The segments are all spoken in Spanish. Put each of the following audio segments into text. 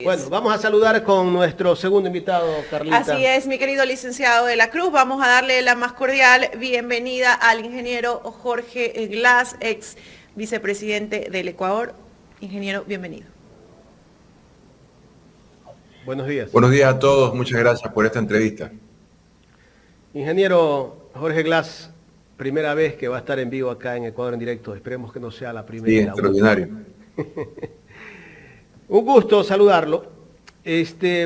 Bueno, vamos a saludar con nuestro segundo invitado, Carlita. Así es, mi querido licenciado de la Cruz. Vamos a darle la más cordial bienvenida al ingeniero Jorge Glass, ex vicepresidente del Ecuador. Ingeniero, bienvenido. Buenos días. Buenos días a todos, muchas gracias por esta entrevista. Ingeniero Jorge Glass, primera vez que va a estar en vivo acá en Ecuador en directo. Esperemos que no sea la primera. Sí, extraordinario. Un gusto saludarlo.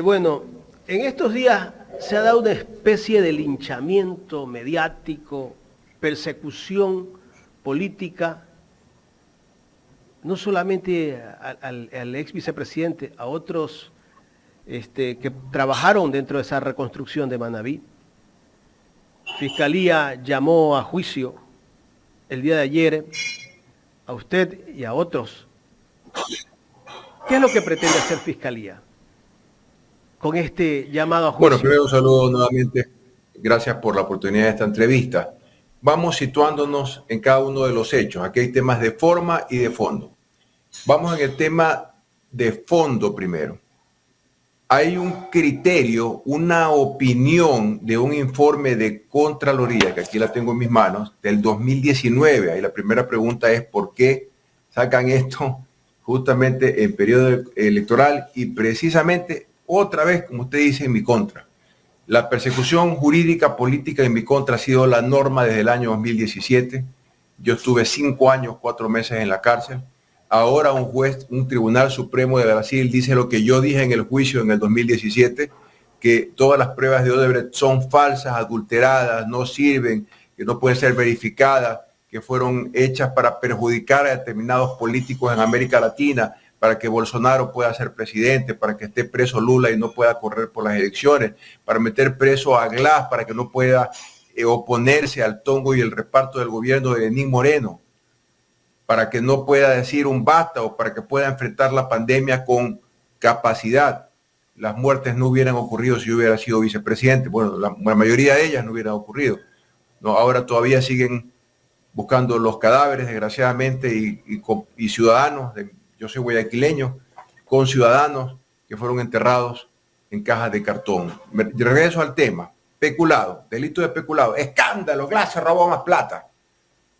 Bueno, en estos días se ha dado una especie de linchamiento mediático, persecución política, no solamente al ex vicepresidente, a otros que trabajaron dentro de esa reconstrucción de Manabí. Fiscalía llamó a juicio el día de ayer a usted y a otros. ¿Qué es lo que pretende hacer Fiscalía con este llamado a juicio? Bueno, primero un saludo nuevamente. Gracias por la oportunidad de esta entrevista. Vamos situándonos en cada uno de los hechos. Aquí hay temas de forma y de fondo. Vamos en el tema de fondo primero. Hay un criterio, una opinión de un informe de Contraloría, que aquí la tengo en mis manos, del 2019. Ahí la primera pregunta es ¿por qué sacan esto justamente en periodo electoral y precisamente otra vez, como usted dice, en mi contra? La persecución jurídica, política en mi contra ha sido la norma desde el año 2017. Yo estuve 5 años, 4 meses en la cárcel. Ahora un juez, un tribunal supremo de Brasil dice lo que yo dije en el juicio en el 2017, que todas las pruebas de Odebrecht son falsas, adulteradas, no sirven, que no pueden ser verificadas, que fueron hechas para perjudicar a determinados políticos en América Latina, para que Bolsonaro pueda ser presidente, para que esté preso Lula y no pueda correr por las elecciones, para meter preso a Glass, para que no pueda oponerse al tongo y el reparto del gobierno de Lenín Moreno, para que no pueda decir un basta o para que pueda enfrentar la pandemia con capacidad. Las muertes no hubieran ocurrido si yo hubiera sido vicepresidente. Bueno, la mayoría de ellas no hubieran ocurrido. No, ahora todavía siguen buscando los cadáveres, desgraciadamente, y ciudadanos, yo soy guayaquileño, con ciudadanos que fueron enterrados en cajas de cartón. Regreso al tema. Peculado, delito de peculado, escándalo, Glass se robó más plata.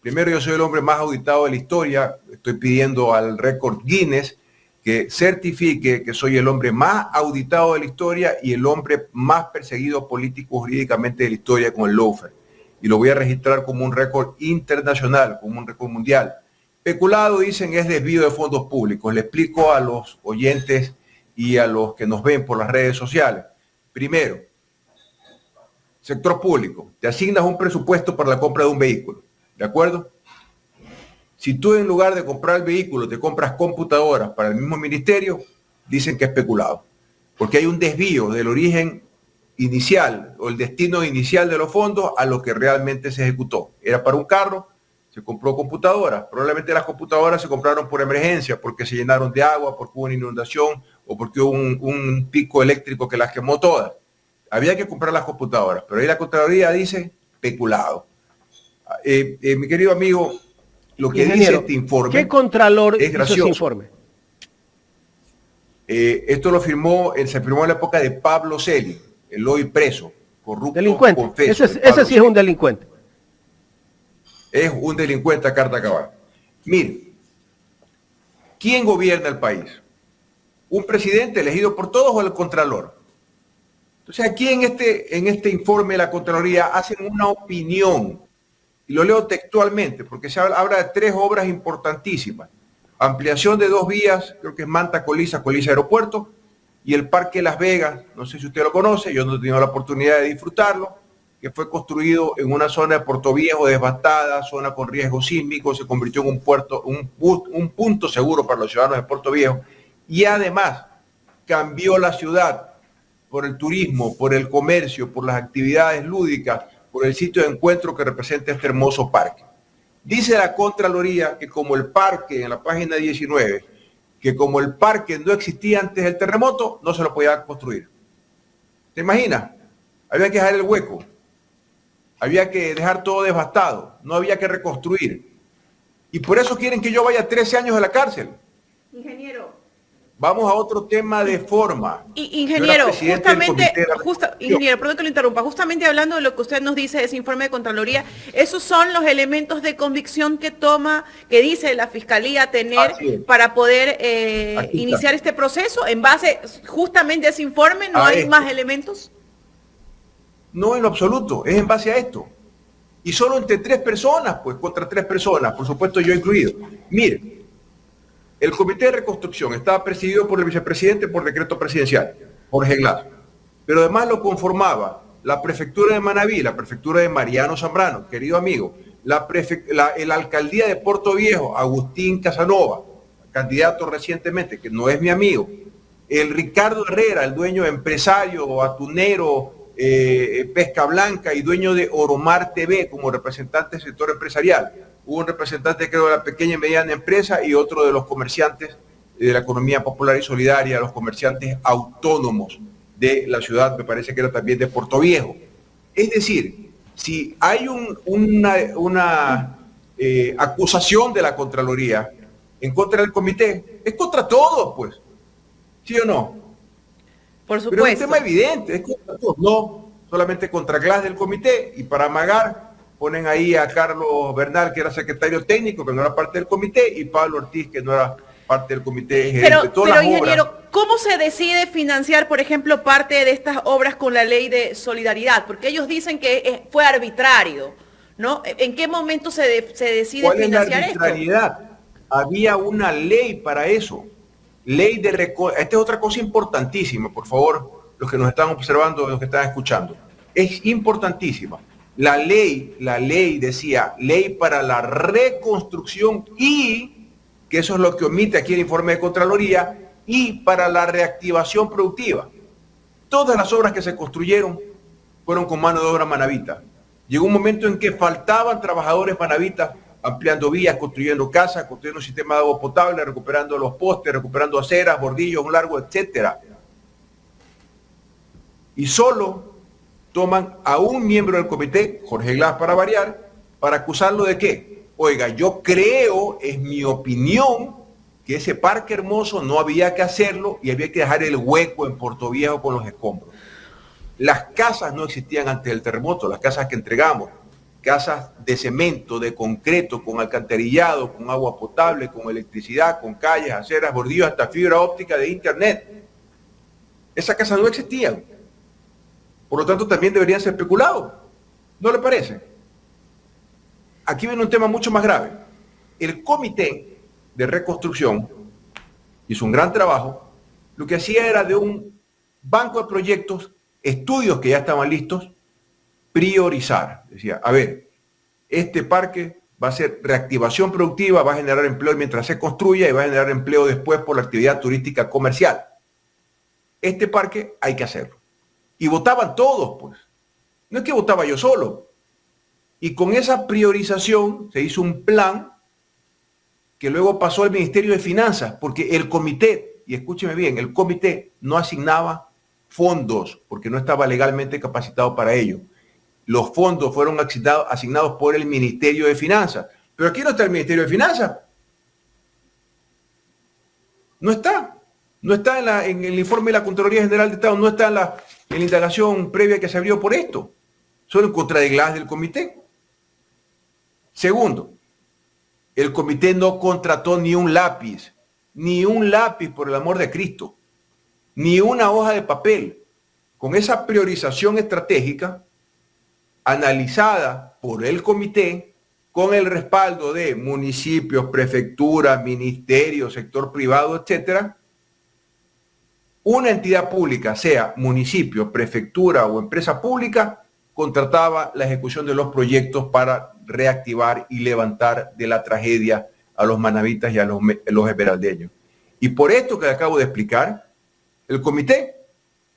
Primero, yo soy el hombre más auditado de la historia. Estoy pidiendo al récord Guinness que certifique que soy el hombre más auditado de la historia y el hombre más perseguido político jurídicamente de la historia con el lawfare. Y lo voy a registrar como un récord internacional, como un récord mundial. Peculado, dicen, es desvío de fondos públicos. Le explico a los oyentes y a los que nos ven por las redes sociales. Primero, sector público. Te asignas un presupuesto para la compra de un vehículo. ¿De acuerdo? Si tú en lugar de comprar el vehículo te compras computadoras para el mismo ministerio, dicen que es peculado. Porque hay un desvío del origen inicial o el destino inicial de los fondos a lo que realmente se ejecutó. Era para un carro, se compró computadoras. Probablemente las computadoras se compraron por emergencia, porque se llenaron de agua, porque hubo una inundación o porque hubo un pico eléctrico que las quemó todas. Había que comprar las computadoras, pero ahí la Contraloría dice peculado. Mi querido amigo, lo que Ingeniero, dice este informe... ¿qué contralor es gracioso. hizo ese informe? Esto se firmó en la época de Pablo Celi, el hoy preso, corrupto, Delincuente. confeso. Ese sí es un delincuente. Es un delincuente a carta cabal. Mire, ¿quién gobierna el país? ¿Un presidente elegido por todos o el contralor? Entonces aquí en este informe de la Contraloría hacen una opinión, y lo leo textualmente, porque se habla de 3 obras importantísimas. Ampliación de 2 vías, creo que es Manta-Coliza, Coliza-Aeropuerto, y el Parque Las Vegas, no sé si usted lo conoce, yo no he tenido la oportunidad de disfrutarlo, que fue construido en una zona de Puerto Viejo devastada, zona con riesgo sísmico, se convirtió en un punto seguro para los ciudadanos de Puerto Viejo, y además cambió la ciudad por el turismo, por el comercio, por las actividades lúdicas, por el sitio de encuentro que representa este hermoso parque. Dice la Contraloría que como el parque, en la página 19, que como el parque no existía antes del terremoto, no se lo podía construir. ¿Te imaginas? Había que dejar el hueco. Había que dejar todo devastado. No había que reconstruir. Y por eso quieren que yo vaya 13 años a la cárcel. Ingeniero. Vamos a otro tema de forma. Ingeniero, ingeniero, perdón que lo interrumpa, justamente hablando de lo que usted nos dice de ese informe de Contraloría, esos son los elementos de convicción que dice la Fiscalía tener para poder iniciar este proceso. En base justamente a ese informe, ¿no hay más elementos? No, en lo absoluto, es en base a esto. Y solo entre 3 personas, pues contra 3 personas, por supuesto yo incluido. Mire, el Comité de Reconstrucción estaba presidido por el vicepresidente por decreto presidencial, Jorge Glass. Pero además lo conformaba la prefectura de Manabí, la prefectura de Mariano Zambrano, querido amigo, la alcaldía de Puerto Viejo, Agustín Casanova, candidato recientemente, que no es mi amigo, el Ricardo Herrera, el dueño empresario, atunero, Pesca Blanca y dueño de Oromar TV como representante del sector empresarial. Hubo un representante, creo, de la pequeña y mediana empresa y otro de los comerciantes de la economía popular y solidaria, los comerciantes autónomos de la ciudad, me parece que era también de Puerto Viejo. Es decir, si hay una acusación de la Contraloría en contra del comité, es contra todos, pues. ¿Sí o no? Por supuesto. Pero es un tema evidente, es contra todos, no solamente contra Glass del comité, y para amagar ponen ahí a Carlos Bernal, que era secretario técnico, que no era parte del comité, y Pablo Ortiz, que no era parte del comité. Pero ingeniero, ¿cómo se decide financiar, por ejemplo, parte de estas obras con la ley de solidaridad? Porque ellos dicen que fue arbitrario, ¿no? ¿En qué momento se decide financiar esto? Había una ley para eso. Ley de Esta es otra cosa importantísima, por favor, los que nos están observando, los que están escuchando. Es importantísima. La ley decía, ley para la reconstrucción y, que eso es lo que omite aquí el informe de Contraloría, y para la reactivación productiva. Todas las obras que se construyeron fueron con mano de obra manabita. Llegó un momento en que faltaban trabajadores manabitas ampliando vías, construyendo casas, construyendo un sistema de agua potable, recuperando los postes, recuperando aceras, bordillos, un largo, etcétera. Y solo toman a un miembro del comité, Jorge Glass para variar, para acusarlo de qué. Oiga, yo creo, es mi opinión, que ese parque hermoso no había que hacerlo y había que dejar el hueco en Puerto Viejo con los escombros. Las casas no existían antes del terremoto, las casas que entregamos, casas de cemento, de concreto, con alcantarillado, con agua potable, con electricidad, con calles, aceras, bordillos, hasta fibra óptica de internet. Esas casas no existían. Por lo tanto, también deberían ser especulados. ¿No le parece? Aquí viene un tema mucho más grave. El comité de reconstrucción hizo un gran trabajo. Lo que hacía era de un banco de proyectos, estudios que ya estaban listos, priorizar. Decía, a ver, este parque va a ser reactivación productiva, va a generar empleo mientras se construya y va a generar empleo después por la actividad turística comercial. Este parque hay que hacerlo. Y votaban todos, pues. No es que votaba yo solo. Y con esa priorización se hizo un plan que luego pasó al Ministerio de Finanzas, porque el comité, y escúcheme bien, el comité no asignaba fondos, porque no estaba legalmente capacitado para ello. Los fondos fueron asignados por el Ministerio de Finanzas. Pero aquí no está el Ministerio de Finanzas. No está. No está en el informe de la Contraloría General de Estado, no está en la indagación previa que se abrió por esto. Solo en contra de Glass del comité. Segundo, el comité no contrató ni un lápiz por el amor de Cristo, ni una hoja de papel. Con esa priorización estratégica, analizada por el comité, con el respaldo de municipios, prefecturas, ministerios, sector privado, etcétera, una entidad pública, sea municipio, prefectura o empresa pública, contrataba la ejecución de los proyectos para reactivar y levantar de la tragedia a los manabitas y a los esmeraldeños. Y por esto que acabo de explicar, el comité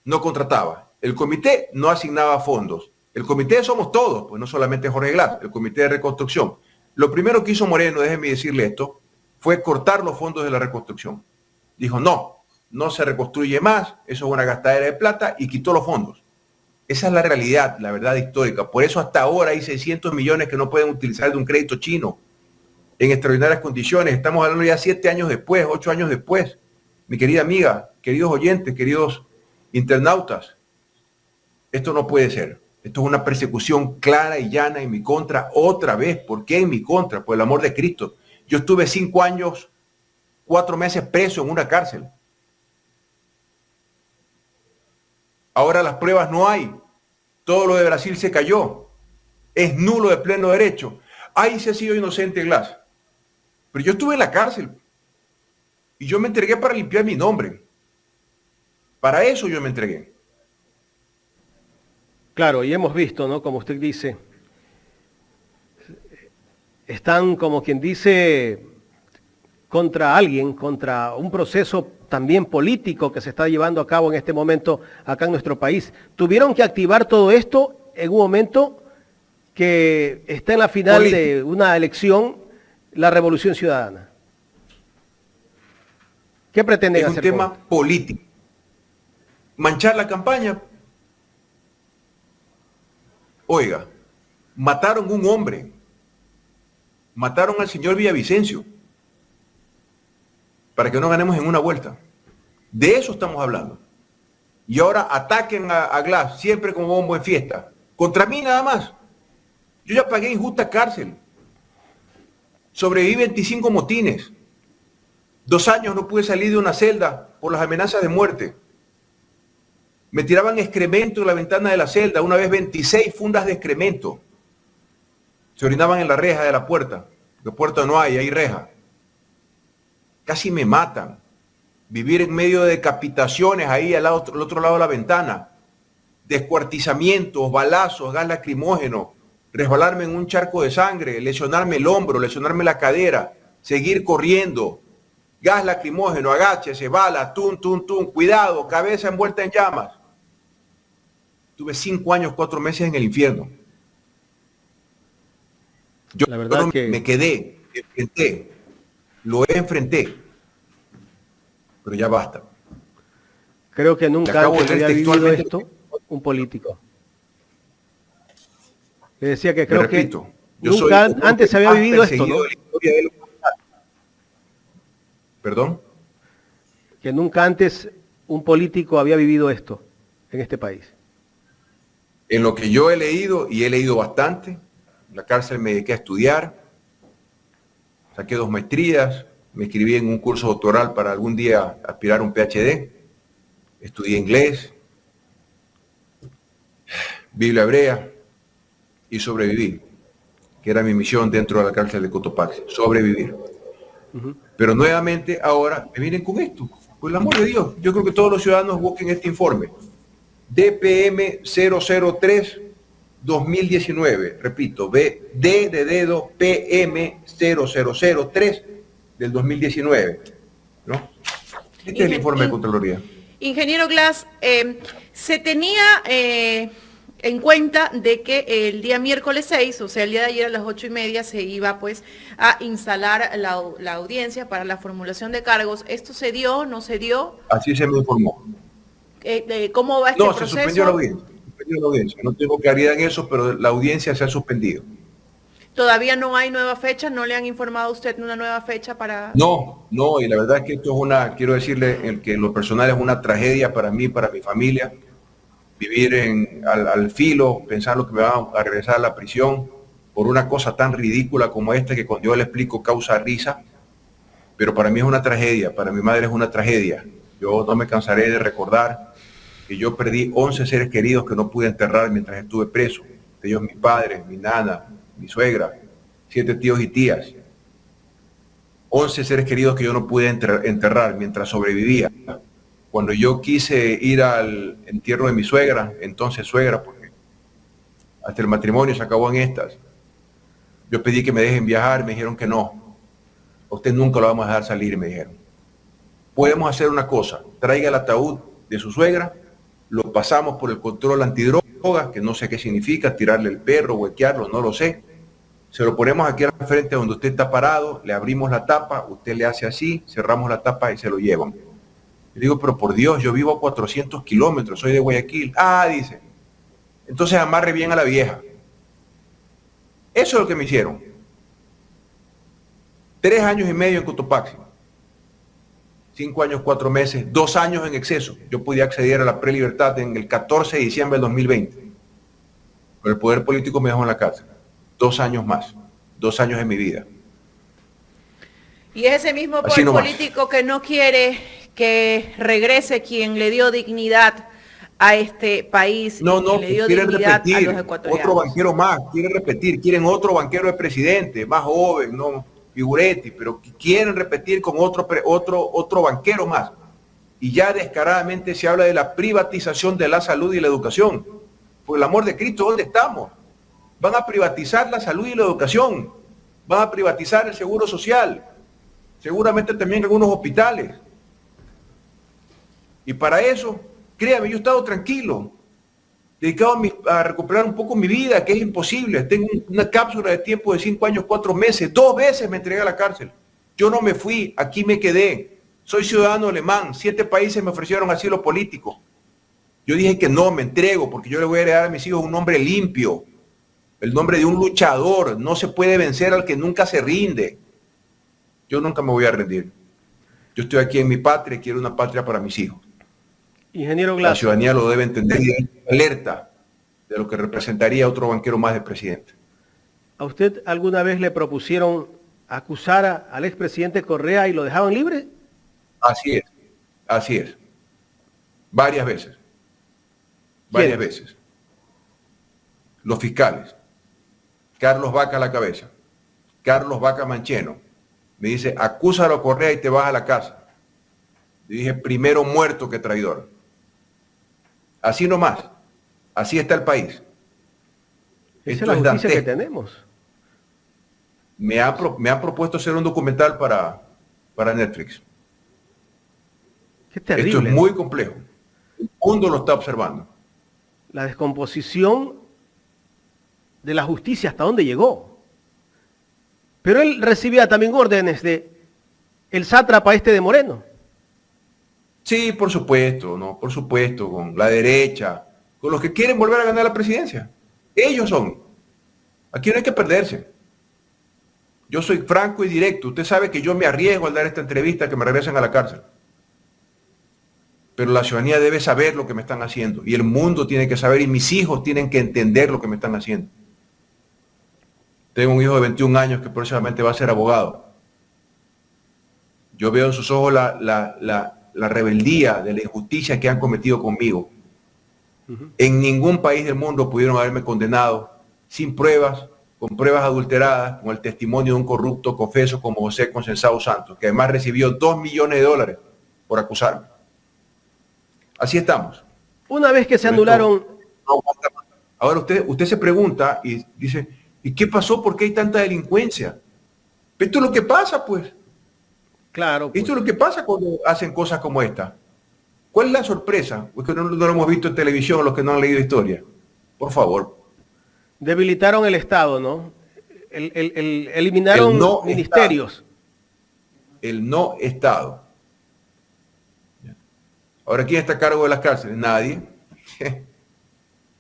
no contrataba, el comité no asignaba fondos. El comité somos todos, pues no solamente Jorge Glass, el comité de reconstrucción. Lo primero que hizo Moreno, déjeme decirle esto, fue cortar los fondos de la reconstrucción. Dijo, no se reconstruye más, eso es una gastadera de plata, y quitó los fondos. Esa es la realidad, la verdad histórica. Por eso hasta ahora hay 600 millones que no pueden utilizar de un crédito chino en extraordinarias condiciones. Estamos hablando ya 7 años después, 8 años después. Mi querida amiga, queridos oyentes, queridos internautas, esto no puede ser. Esto es una persecución clara y llana en mi contra otra vez. ¿Por qué en mi contra? Por el amor de Cristo. Yo estuve 5 años, 4 meses preso en una cárcel. Ahora las pruebas no hay. Todo lo de Brasil se cayó. Es nulo de pleno derecho. Ahí se ha sido inocente Glass. Pero yo estuve en la cárcel. Y yo me entregué para limpiar mi nombre. Para eso yo me entregué. Claro, y hemos visto, ¿no? Como usted dice, están, como quien dice, contra alguien, contra un proceso también político que se está llevando a cabo en este momento acá en nuestro país. Tuvieron que activar todo esto en un momento que está en la final de una elección, la Revolución Ciudadana. ¿Qué pretenden hacer? Es un tema político. Manchar la campaña. Oiga, mataron un hombre. Mataron al señor Villavicencio. Para que no ganemos en una vuelta. De eso estamos hablando. Y ahora ataquen a Glass, siempre como bombo en fiesta. Contra mí nada más. Yo ya pagué injusta cárcel. Sobreviví 25 motines. 2 años no pude salir de una celda por las amenazas de muerte. Me tiraban excremento en la ventana de la celda. Una vez 26 fundas de excremento. Se orinaban en la reja de la puerta. De puerta no hay reja. Casi me matan. Vivir en medio de decapitaciones ahí al otro lado de la ventana. Descuartizamientos, balazos, gas lacrimógeno. Resbalarme en un charco de sangre. Lesionarme el hombro, lesionarme la cadera. Seguir corriendo. Gas lacrimógeno, agáchese, bala, tum, tum, tum. Cuidado, cabeza envuelta en llamas. Tuve 5 años, 4 meses en el infierno. Yo la verdad que me quedé, enfrenté, lo enfrenté, pero ya basta. Creo que nunca antes había vivido esto un político. Le decía que creo que nunca antes se había vivido esto, ¿no? ¿Perdón? Que nunca antes un político había vivido esto en este país. En lo que yo he leído, y he leído bastante, en la cárcel me dediqué a estudiar, saqué 2 maestrías, me inscribí en un curso doctoral para algún día aspirar a un PhD, estudié inglés, Biblia hebrea y sobreviví, que era mi misión dentro de la cárcel de Cotopaxi, sobrevivir. Pero nuevamente ahora me vienen con esto, por el amor de Dios. Yo creo que todos los ciudadanos busquen este informe. DPM 003 2019, repito, D de dedo PM 0003 del 2019, ¿no? Este es el informe de Contraloría. Ingeniero Glass, se tenía en cuenta de que el día miércoles 6, o sea, el día de ayer a las 8:30, se iba pues a instalar la audiencia para la formulación de cargos. ¿Esto se dio, no se dio? Así se me informó. ¿Cómo va este proceso? No, se suspendió la audiencia. No tengo claridad en eso, pero la audiencia se ha suspendido. ¿Todavía no hay nueva fecha? ¿No le han informado a usted una nueva fecha para...? No, y la verdad es que esto es quiero decirle que lo personal es una tragedia para mí, para mi familia. Vivir al filo, pensar lo que me va a regresar a la prisión por una cosa tan ridícula como esta que cuando yo le explico causa risa, pero para mí es una tragedia, para mi madre es una tragedia. Yo no me cansaré de recordar que yo perdí 11 seres queridos que no pude enterrar mientras estuve preso. De ellos mi padre, mi nana, mi suegra, 7 tíos y tías. 11 seres queridos que yo no pude enterrar mientras sobrevivía. Cuando yo quise ir al entierro de mi suegra, entonces suegra, porque hasta el matrimonio se acabó en estas, yo pedí que me dejen viajar, me dijeron que no. A usted nunca lo vamos a dejar salir, me dijeron. Podemos hacer una cosa, traiga el ataúd de su suegra, lo pasamos por el control antidrogas, que no sé qué significa, tirarle el perro, huequearlo, no lo sé. Se lo ponemos aquí al frente donde usted está parado, le abrimos la tapa, usted le hace así, cerramos la tapa y se lo llevan. Le digo, pero por Dios, yo vivo a 400 kilómetros, soy de Guayaquil. Ah, dice, entonces amarre bien a la vieja. Eso es lo que me hicieron. 3 años y medio en Cotopaxi. 5 años, 4 meses, 2 años en exceso. Yo podía acceder a la prelibertad en el 14 de diciembre del 2020. Pero el poder político me dejó en la cárcel. 2 años más. 2 años de mi vida. Y es ese mismo poder político que no quiere que regrese quien le dio dignidad a este país, no, le dio dignidad a los ecuatorianos. Otro banquero más, quieren repetir, quieren otro banquero de presidente, más joven, no Figuretti, pero quieren repetir con otro banquero más. Y ya descaradamente se habla de la privatización de la salud y la educación. Por el amor de Cristo, ¿dónde estamos? Van a privatizar la salud y la educación, van a privatizar el seguro social, seguramente también algunos hospitales. Y para eso, créame, yo he estado tranquilo, dedicado a recuperar un poco mi vida, que es imposible. Tengo una cápsula de tiempo de 5 años, 4 meses. 2 veces me entregué a la cárcel. Yo no me fui, aquí me quedé. Soy ciudadano alemán. 7 países me ofrecieron asilo político. Yo dije que no, me entrego, porque yo le voy a heredar a mis hijos un nombre limpio. El nombre de un luchador. No se puede vencer al que nunca se rinde. Yo nunca me voy a rendir. Yo estoy aquí en mi patria y quiero una patria para mis hijos. Ingeniero Glass. La ciudadanía lo debe entender y es alerta de lo que representaría otro banquero más de presidente. ¿A usted alguna vez le propusieron acusar al expresidente Correa y lo dejaban libre? Así es. Varias veces. Varias veces. Los fiscales. Carlos Vaca a la cabeza. Carlos Vaca Mancheno. Me dice, acúsalo a Correa y te vas a la casa. Le dije, primero muerto que traidor. Así nomás. Así está el país. Esa es la justicia que tenemos. Me han propuesto hacer un documental para Netflix. Qué terrible. Esto es muy complejo. El mundo lo está observando. La descomposición de la justicia, ¿hasta dónde llegó? Pero él recibía también órdenes de el sátrapa de Moreno. Sí, por supuesto, ¿no? Por supuesto, con la derecha, con los que quieren volver a ganar la presidencia. Ellos son. Aquí no hay que perderse. Yo soy franco y directo. Usted sabe que yo me arriesgo al dar esta entrevista que me regresen a la cárcel. Pero la ciudadanía debe saber lo que me están haciendo. Y el mundo tiene que saber y mis hijos tienen que entender lo que me están haciendo. Tengo un hijo de 21 años que próximamente va a ser abogado. Yo veo en sus ojos la rebeldía de la injusticia que han cometido conmigo. En ningún país del mundo pudieron haberme condenado sin pruebas, con pruebas adulteradas, con el testimonio de un corrupto confeso como José Consensado Santos, que además recibió $2 millones por acusarme. Así estamos. Una vez que se anularon... Ahora usted se pregunta y dice, ¿y qué pasó? ¿Por qué hay tanta delincuencia? Esto es lo que pasa, pues. Claro. Pues. Esto es lo que pasa cuando hacen cosas como esta. ¿Cuál es la sorpresa? Porque no lo hemos visto en televisión los que no han leído historia. Por favor. Debilitaron el Estado, ¿no? Eliminaron ministerios. El no Estado. Ahora, ¿quién está a cargo de las cárceles? Nadie.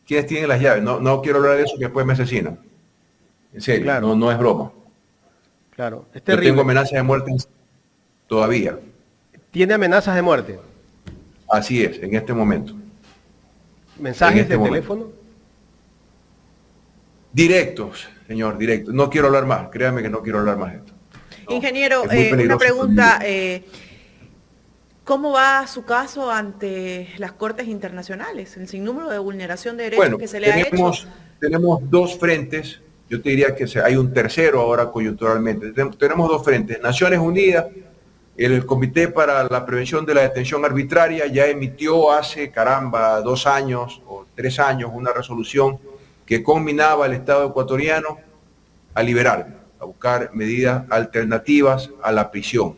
¿Quiénes tienen las llaves? No quiero hablar de eso, que después me asesinan. En serio, claro. No es broma. Claro, es terrible. Yo tengo amenazas de muerte todavía. ¿Tiene amenazas de muerte? Así es, en este momento. ¿Mensajes de teléfono? Directos, señor, directos. No quiero hablar más, créame que no quiero hablar más de esto. No, ingeniero, una pregunta. ¿Cómo va su caso ante las Cortes Internacionales? El sinnúmero de vulneración de derechos que se le ha hecho. Tenemos 2 frentes. Yo te diría que hay un tercero ahora coyunturalmente. Tenemos 2 frentes. Naciones Unidas, el Comité para la Prevención de la Detención Arbitraria ya emitió hace, 2 años o 3 años una resolución que conminaba al Estado ecuatoriano a liberarme, a buscar medidas alternativas a la prisión.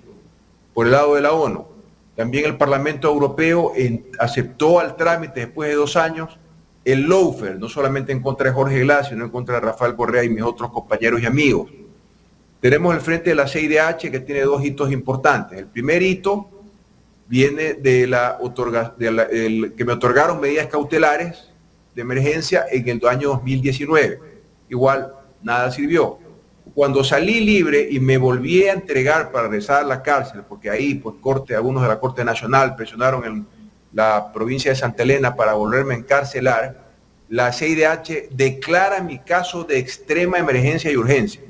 Por el lado de la ONU, también el Parlamento Europeo aceptó al trámite después de 2 años el lawfare, no solamente en contra de Jorge Glass, sino en contra de Rafael Correa y mis otros compañeros y amigos. Tenemos el frente de la CIDH que tiene 2 hitos importantes. El primer hito viene de que me otorgaron medidas cautelares de emergencia en el año 2019. Igual, nada sirvió. cuando salí libre y me volví a entregar para regresar a la cárcel, porque ahí pues algunos de la Corte Nacional presionaron en la provincia de Santa Elena para volverme a encarcelar, la CIDH declara mi caso de extrema emergencia y urgencia.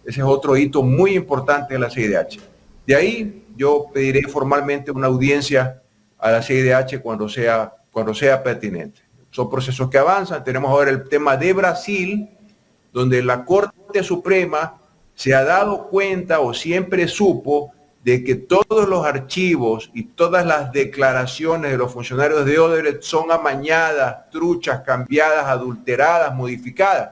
Ese es otro hito muy importante de la CIDH. De ahí yo pediré formalmente una audiencia a la CIDH cuando sea pertinente. Son procesos que avanzan. Tenemos ahora el tema de Brasil, donde la Corte Suprema se ha dado cuenta o siempre supo de que todos los archivos y todas las declaraciones de los funcionarios de Odebrecht son amañadas, truchas, cambiadas, adulteradas, modificadas.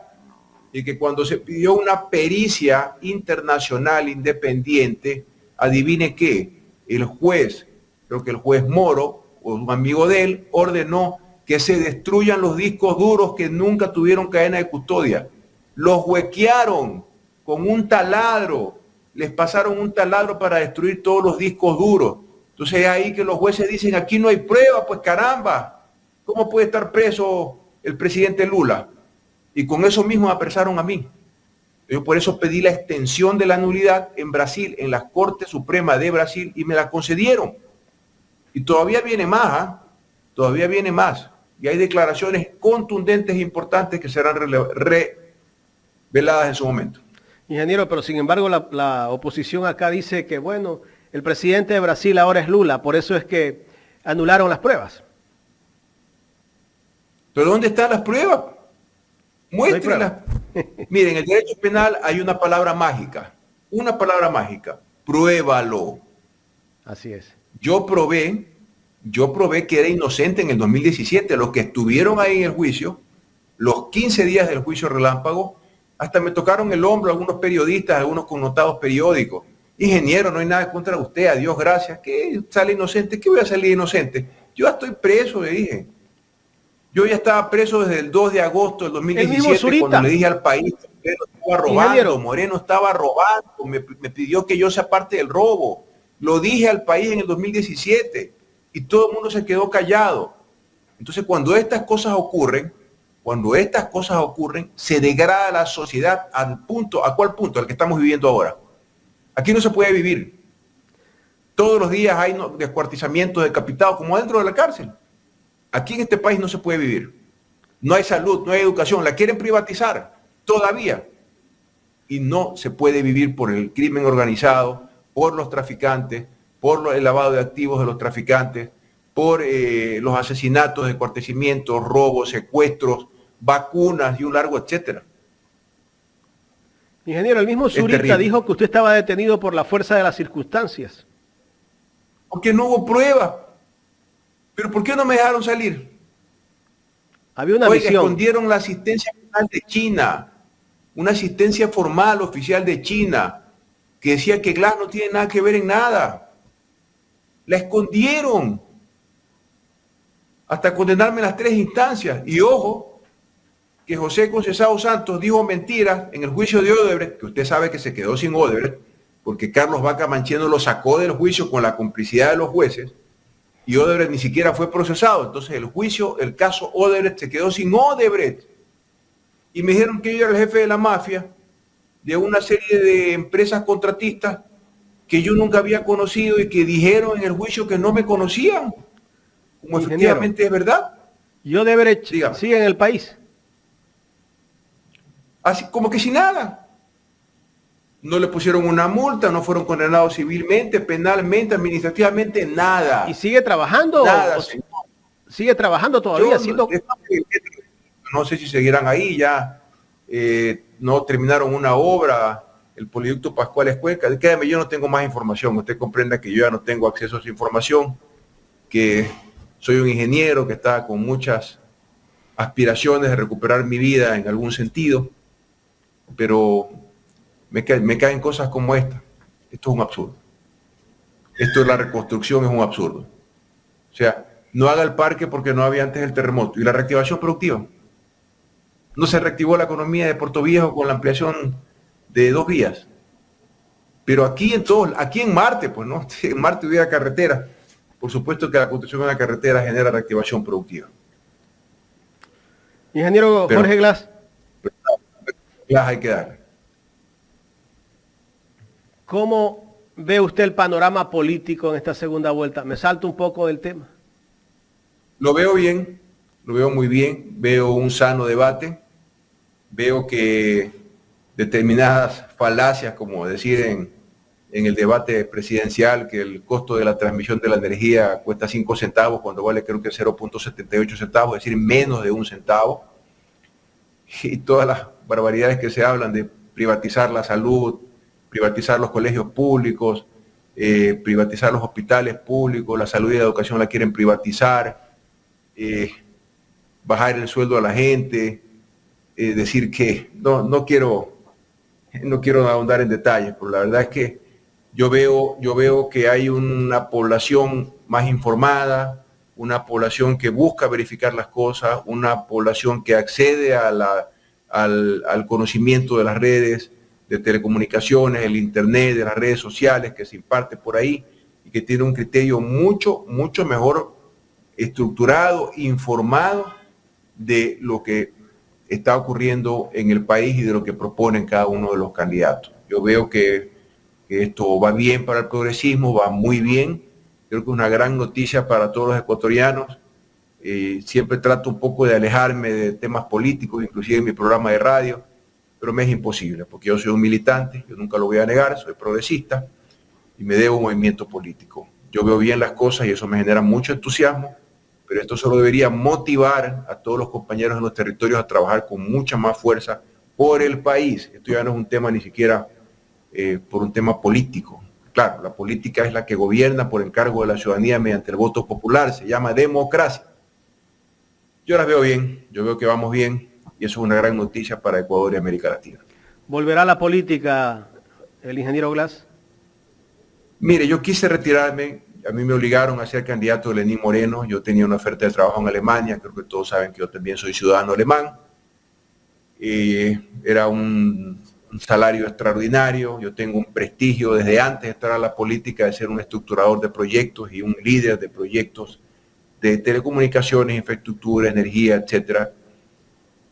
Y que cuando se pidió una pericia internacional independiente, adivine qué, el juez, creo que el juez Moro, o un amigo de él, ordenó que se destruyan los discos duros que nunca tuvieron cadena de custodia. Los huequearon con un taladro, les pasaron un taladro para destruir todos los discos duros. Entonces es ahí que los jueces dicen, aquí no hay prueba, pues caramba, ¿cómo puede estar preso el presidente Lula? Y con eso mismo me apresaron a mí. Yo por eso pedí la extensión de la nulidad en Brasil, en la Corte Suprema de Brasil, y me la concedieron. Y todavía viene más, ¿eh? Todavía viene más. Y hay declaraciones contundentes e importantes que serán reveladas en su momento. Ingeniero, pero sin embargo la oposición acá dice que, bueno, el presidente de Brasil ahora es Lula, por eso es que anularon las pruebas. ¿Pero dónde están las pruebas? Muéstrenlas. Miren, en el derecho penal hay una palabra mágica, pruébalo. Así es. Yo probé que era inocente en el 2017. Los que estuvieron ahí en el juicio, los 15 días del juicio relámpago, hasta me tocaron el hombro algunos periodistas, algunos connotados periódicos. Ingeniero, no hay nada contra usted, a Dios gracias. ¿Qué sale inocente? ¿Qué voy a salir inocente? Yo ya estoy preso, le dije. Yo ya estaba preso desde el 2 de agosto del 2017, cuando le dije al país que Moreno estaba robando, me pidió que yo sea parte del robo. Lo dije al país en el 2017 y todo el mundo se quedó callado. Entonces, cuando estas cosas ocurren, se degrada la sociedad al punto, ¿a cuál punto? Al que estamos viviendo ahora. Aquí no se puede vivir. Todos los días hay descuartizamientos, decapitados, como dentro de la cárcel. Aquí en este país no se puede vivir. No hay salud, no hay educación. La quieren privatizar todavía. Y no se puede vivir por el crimen organizado, por los traficantes, por el lavado de activos de los traficantes, por los asesinatos, descuartizamientos, robos, secuestros, vacunas y un largo etcétera. Ingeniero, el mismo Zurita dijo que usted estaba detenido por la fuerza de las circunstancias. Porque no hubo prueba. ¿Pero por qué no me dejaron salir? Había una misión. Escondieron la asistencia formal de China, una asistencia formal oficial de China, que decía que Glass no tiene nada que ver en nada. La escondieron hasta condenarme en las 3 instancias. Y ojo, que José Conceição Santos dijo mentiras en el juicio de Odebrecht, que usted sabe que se quedó sin Odebrecht, porque Carlos Vaca Mancheno lo sacó del juicio con la complicidad de los jueces, y Odebrecht ni siquiera fue procesado. Entonces el caso Odebrecht se quedó sin Odebrecht. Y me dijeron que yo era el jefe de la mafia, de una serie de empresas contratistas que yo nunca había conocido y que dijeron en el juicio que no me conocían. Como efectivamente es verdad. ¿Y Odebrecht sigue en el país? Así como que sin nada. No le pusieron una multa, no fueron condenados civilmente, penalmente, administrativamente, nada. ¿Y sigue trabajando? Nada. ¿Sigue trabajando todavía? No sé si seguirán ahí ya. No terminaron una obra, el poliducto Pascual Escuenca. Créame, yo no tengo más información. Usted comprenda que yo ya no tengo acceso a esa información, que soy un ingeniero que está con muchas aspiraciones de recuperar mi vida en algún sentido, pero me caen cosas como esta. Esto es un absurdo. Esto de la reconstrucción es un absurdo. O sea, no haga el parque porque no había antes el terremoto. Y la reactivación productiva. No se reactivó la economía de Puerto Viejo con la ampliación de 2 vías. Pero aquí en Marte, pues no, en Marte hubiera carretera. Por supuesto que la construcción de una carretera genera reactivación productiva. Ingeniero Jorge Glass. Glass hay que darle. ¿cómo ve usted el panorama político en esta segunda vuelta? Me salto un poco del tema. Lo veo bien, lo veo muy bien, veo un sano debate, veo que determinadas falacias, como decir en el debate presidencial que el costo de la transmisión de la energía cuesta 5 centavos cuando vale creo que 0.78 centavos, es decir, menos de 1 centavo, y todas las barbaridades que se hablan de privatizar la salud, privatizar los colegios públicos, privatizar los hospitales públicos, la salud y la educación la quieren privatizar, bajar el sueldo a la gente, decir que no quiero ahondar en detalles, pero la verdad es que yo veo que hay una población más informada, una población que busca verificar las cosas, una población que accede al conocimiento de las redes de telecomunicaciones, el internet, de las redes sociales que se imparte por ahí y que tiene un criterio mucho mejor estructurado, informado de lo que está ocurriendo en el país y de lo que proponen cada uno de los candidatos. Yo veo que esto va bien para el progresismo, va muy bien. Creo que es una gran noticia para todos los ecuatorianos. Siempre trato un poco de alejarme de temas políticos, inclusive en mi programa de radio, pero me es imposible, porque yo soy un militante, yo nunca lo voy a negar, soy progresista y me debo a un movimiento político. Yo veo bien las cosas y eso me genera mucho entusiasmo, pero esto solo debería motivar a todos los compañeros en los territorios a trabajar con mucha más fuerza por el país. Esto ya no es un tema ni siquiera por un tema político. Claro, la política es la que gobierna por encargo de la ciudadanía mediante el voto popular, se llama democracia. Yo las veo bien, yo veo que vamos bien y eso es una gran noticia para Ecuador y América Latina. ¿Volverá a la política el ingeniero Glass? Mire, yo quise retirarme. A mí me obligaron a ser candidato de Lenín Moreno. Yo tenía una oferta de trabajo en Alemania. Creo que todos saben que yo también soy ciudadano alemán. Era un salario extraordinario. Yo tengo un prestigio desde antes de entrar a la política de ser un estructurador de proyectos y un líder de proyectos de telecomunicaciones, infraestructura, energía, etcétera.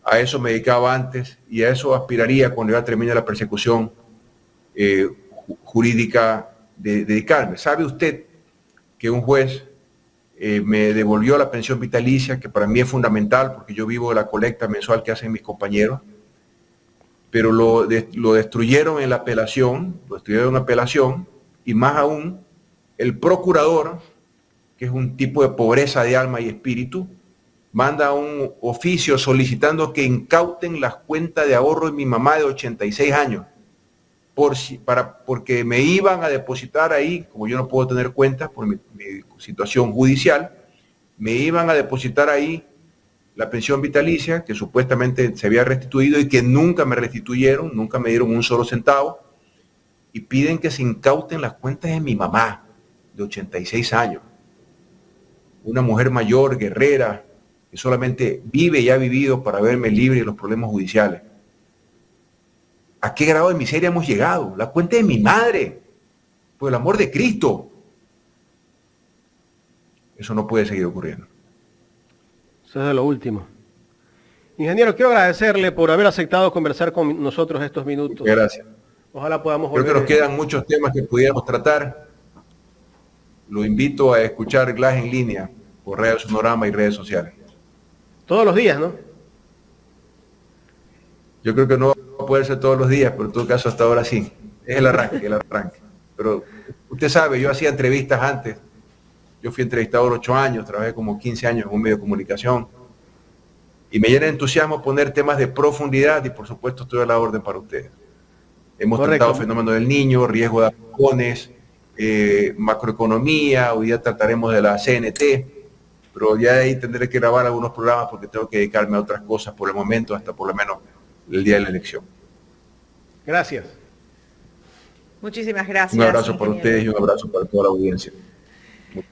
A eso me dedicaba antes y a eso aspiraría cuando ya termine la persecución jurídica de dedicarme. ¿Sabe usted que un juez me devolvió la pensión vitalicia, que para mí es fundamental porque yo vivo de la colecta mensual que hacen mis compañeros, pero lo destruyeron en la apelación, y más aún el procurador, que es un tipo de pobreza de alma y espíritu, manda un oficio solicitando que incauten las cuentas de ahorro de mi mamá de 86 años, porque me iban a depositar ahí, como yo no puedo tener cuentas por mi situación judicial, me iban a depositar ahí la pensión vitalicia, que supuestamente se había restituido y que nunca me restituyeron, nunca me dieron un solo centavo, y piden que se incauten las cuentas de mi mamá, de 86 años. Una mujer mayor, guerrera, que solamente vive y ha vivido para verme libre de los problemas judiciales. ¿A qué grado de miseria hemos llegado? La cuenta de mi madre, por el amor de Cristo. Eso no puede seguir ocurriendo. Eso es de lo último. Ingeniero, quiero agradecerle por haber aceptado conversar con nosotros estos minutos. Muchas gracias. Ojalá podamos volver. Creo que nos quedan muchos temas que pudiéramos tratar. Lo invito a escuchar Glass en línea por Radio Sonorama y redes sociales. Todos los días, ¿no? Yo creo que no va a poder ser todos los días, pero en todo caso hasta ahora sí. Es el arranque. Pero usted sabe, yo hacía entrevistas antes. Yo fui entrevistador 8 años, trabajé como 15 años en un medio de comunicación. Y me llena de entusiasmo poner temas de profundidad y por supuesto estoy a la orden para ustedes. Hemos tratado fenómeno del niño, riesgo de apagones, macroeconomía, hoy día trataremos de la CNT, pero ya de ahí tendré que grabar algunos programas porque tengo que dedicarme a otras cosas por el momento, hasta por lo menos el día de la elección. Gracias. Muchísimas gracias. Un abrazo para ustedes y un abrazo para toda la audiencia.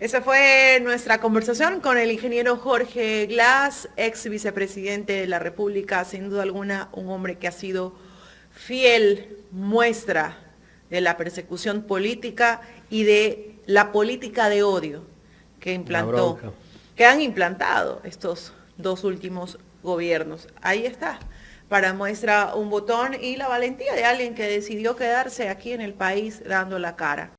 Esa fue nuestra conversación con el ingeniero Jorge Glass, ex vicepresidente de la República, sin duda alguna un hombre que ha sido fiel muestra de la persecución política y de la política de odio que han implantado estos dos últimos gobiernos. Ahí está. para muestra un botón y la valentía de alguien que decidió quedarse aquí en el país dando la cara.